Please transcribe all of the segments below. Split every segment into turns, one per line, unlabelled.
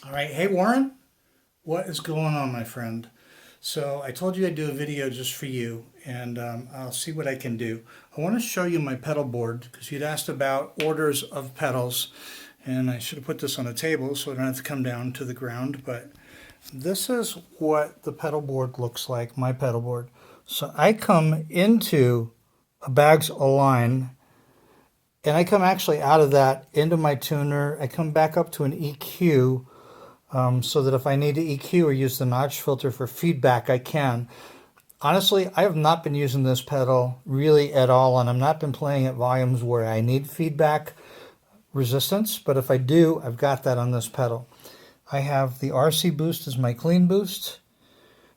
All right, hey Warren, what is going on, my friend? So I told you I'd do a video just for you, and I'll see what I can do. I want to show you my pedal board because you'd asked about orders of pedals, and I should have put this on a table so I don't have to come down to the ground. But this is what the pedal board looks like, my pedal board. So I come into a Bose L1, and I come actually out of that into my tuner. I come back up to an EQ. So that if I need to EQ or use the notch filter for feedback, I can. Honestly, I have not been using this pedal really at all, and I've not been playing at volumes where I need feedback resistance, but if I do, I've got that on this pedal. I have the RC boost as my clean boost.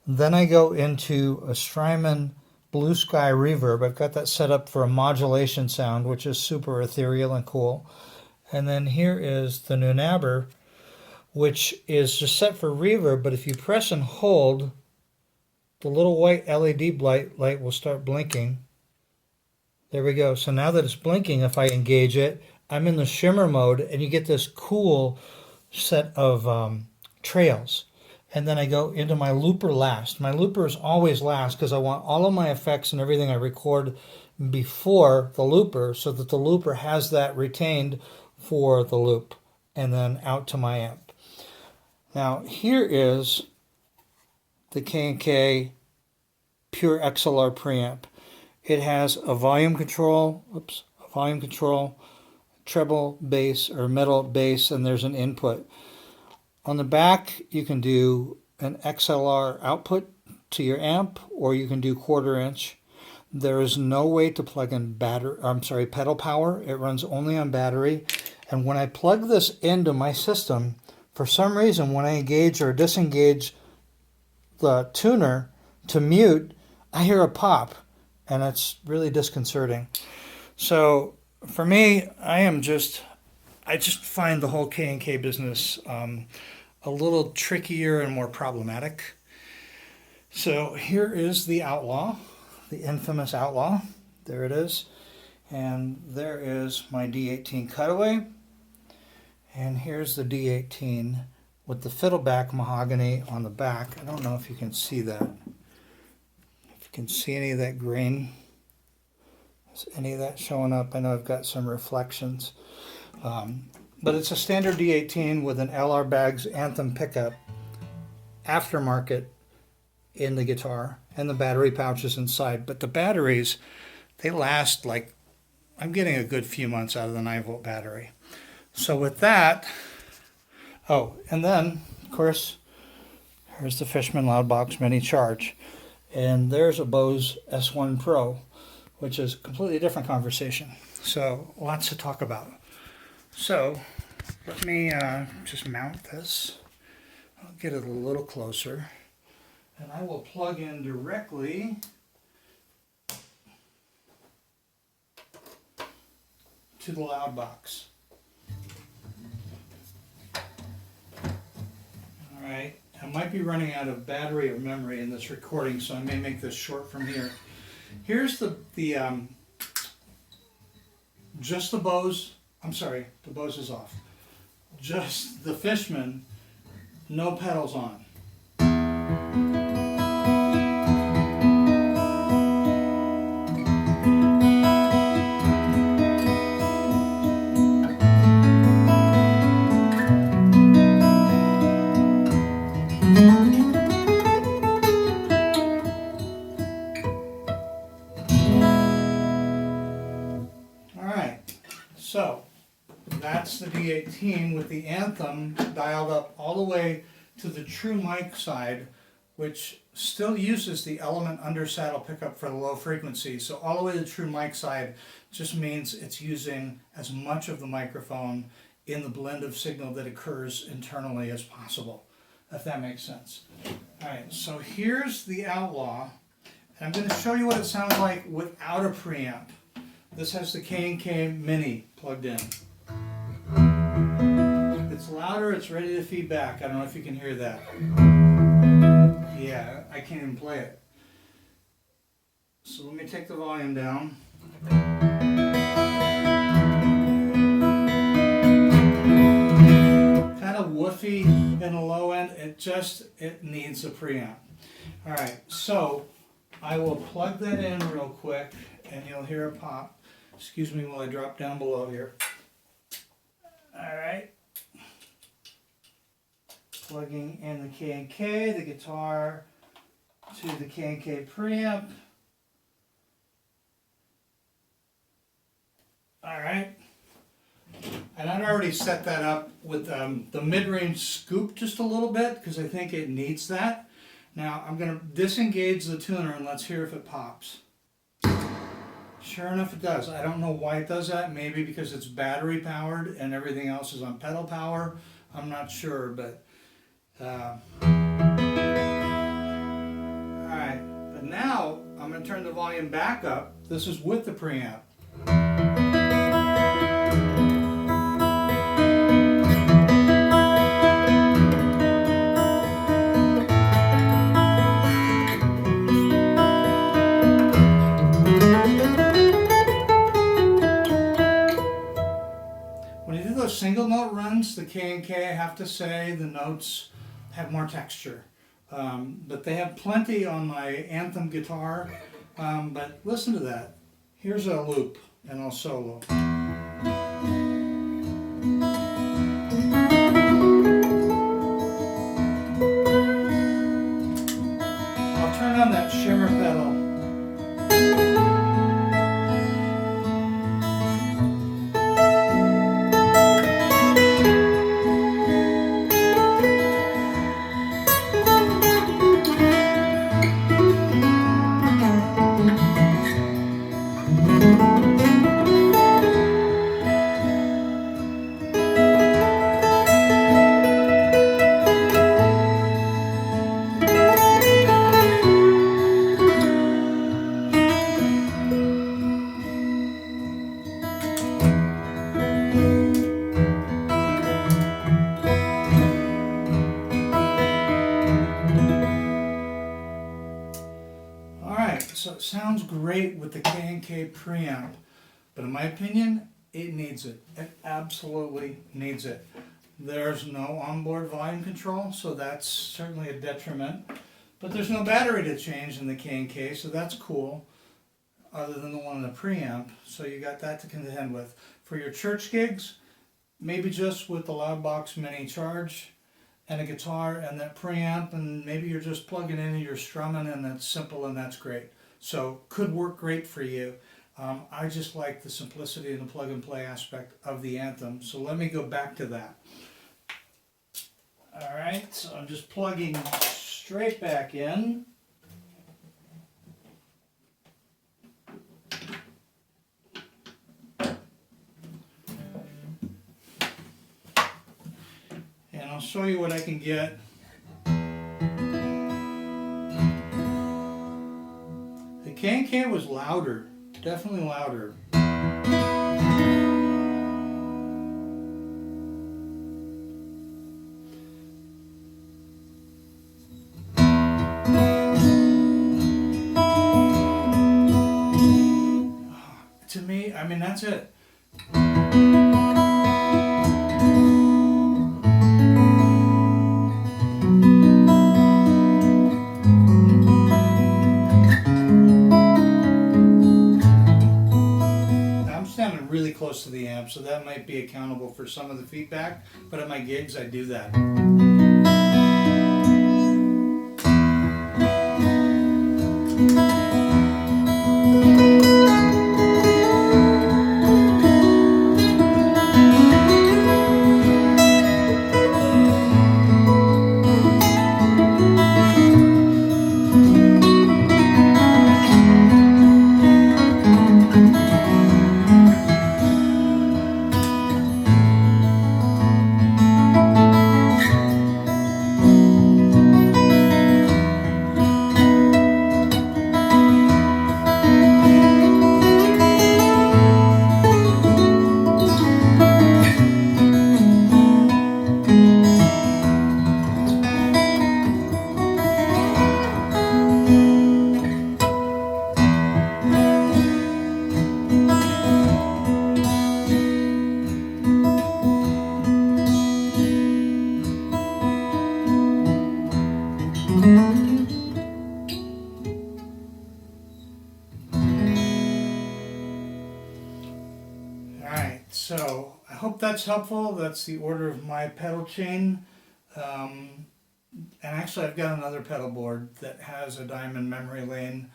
Then I go into a Strymon Blue Sky Reverb. I've got that set up for a modulation sound, which is super ethereal and cool. And then here is the Nunabber, which is just set for reverb, but if you press and hold, the little white LED light will start blinking. There we go. So now that it's blinking, if I engage it, I'm in the shimmer mode, and you get this cool set of trails. And then I go into my looper last. My looper is always last because I want all of my effects and everything I record before the looper so that the looper has that retained for the loop and then out to my amp. Now here is the K&K Pure XLR preamp. It has a volume control, treble bass or metal bass, and there's an input. On the back you can do an XLR output to your amp, or you can do 1/4 inch. There is no way to plug in pedal power. It runs only on battery. And when I plug this into my system, for some reason, when I engage or disengage the tuner to mute, I hear a pop, and it's really disconcerting. So for me, I just find the whole K&K business a little trickier and more problematic. So here is the Outlaw, the infamous Outlaw. There it is. And there is my D18 cutaway. And here's the D18 with the fiddleback mahogany on the back. I don't know if you can see that. If you can see any of that grain. Is any of that showing up? I know I've got some reflections. But it's a standard D18 with an LR Baggs Anthem pickup, aftermarket in the guitar, and the battery pouches inside. But the batteries, they last like, I'm getting a good few months out of the 9-volt battery. So with that, and then, of course, here's the Fishman Loudbox Mini Charge. And there's a Bose S1 Pro, which is a completely different conversation. So lots to talk about. So let me just mount this. I'll get it a little closer. And I will plug in directly to the loud box. Alright, I might be running out of battery or memory in this recording, so I may make this short from here. Here's the just the Bose, the Bose is off. Just the Fishman, no pedals on. So that's the D18 with the Anthem dialed up all the way to the true mic side, which still uses the Element under saddle pickup for the low frequency. So all the way to the true mic side just means it's using as much of the microphone in the blend of signal that occurs internally as possible, if that makes sense. All right, so here's the Outlaw. And I'm going to show you what it sounds like without a preamp. This has the K&K Mini plugged in. It's louder, it's ready to feed back. I don't know if you can hear that. Yeah, I can't even play it. So let me take the volume down. Kind of woofy in the low end. It needs a preamp. All right, so I will plug that in real quick and you'll hear a pop. Excuse me while I drop down below here. All right. Plugging in the K&K, the guitar to the K&K preamp. All right. And I'd already set that up with the mid-range scoop just a little bit because I think it needs that. Now I'm going to disengage the tuner and let's hear if it pops. Sure enough it does. I don't know why it does that. Maybe because it's battery powered and everything else is on pedal power. I'm not sure, but alright. But now I'm going to turn the volume back up. This is with the preamp. Single note runs, the K&K, I have to say, the notes have more texture. But they have plenty on my Anthem guitar. But listen to that. Here's a loop, and I'll solo. I'll turn on that shimmer pedal. So it sounds great with the K&K preamp, but in my opinion, it needs it. It absolutely needs it. There's no onboard volume control, so that's certainly a detriment. But there's no battery to change in the K&K, so that's cool, other than the one in the preamp. So you got that to contend with. For your church gigs, maybe just with the Loudbox Mini Charge and a guitar and that preamp, and maybe you're just plugging in and you're strumming, and that's simple and that's great. So could work great for you. I just like the simplicity and the plug and play aspect of the Anthem. So let me go back to that. All right, so I'm just plugging straight back in. And I'll show you what I can get. The K&K was louder, definitely louder. To me, I mean, that's it. Really close to the amp, so that might be accountable for some of the feedback, but at my gigs I do that. that's helpful. That's the order of my pedal chain. And actually I've got another pedal board that has a diamond memory lane,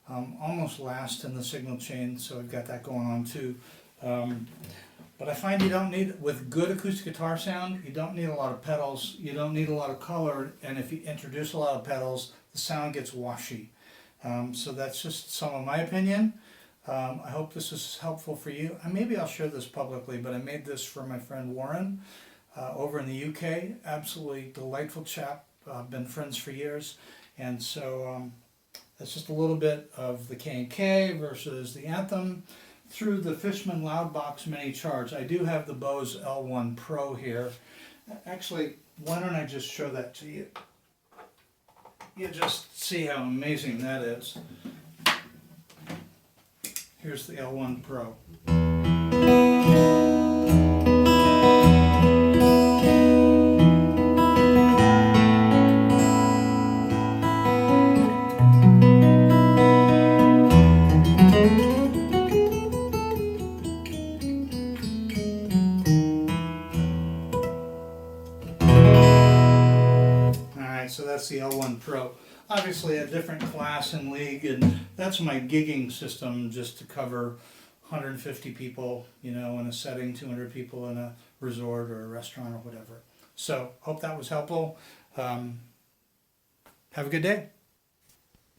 almost last in the signal chain, so I've got that going on too. But I find you don't need, with good acoustic guitar sound, you don't need a lot of pedals, you don't need a lot of color, and if you introduce a lot of pedals, the sound gets washy. So that's just some of my opinion. I hope this is helpful for you. Maybe I'll share this publicly, but I made this for my friend Warren over in the UK. Absolutely delightful chap. Been friends for years. And so that's just a little bit of the K&K versus the Anthem through the Fishman Loudbox Mini Charge. I do have the Bose L1 Pro here. Actually, why don't I just show that to you? You just see how amazing that is. Here's the L1 Pro. So that's the L1 Pro. Obviously a different class and league, and that's my gigging system, just to cover 150 people, you know, in a setting, 200 people in a resort or a restaurant or whatever. So hope that was helpful. Have a good day.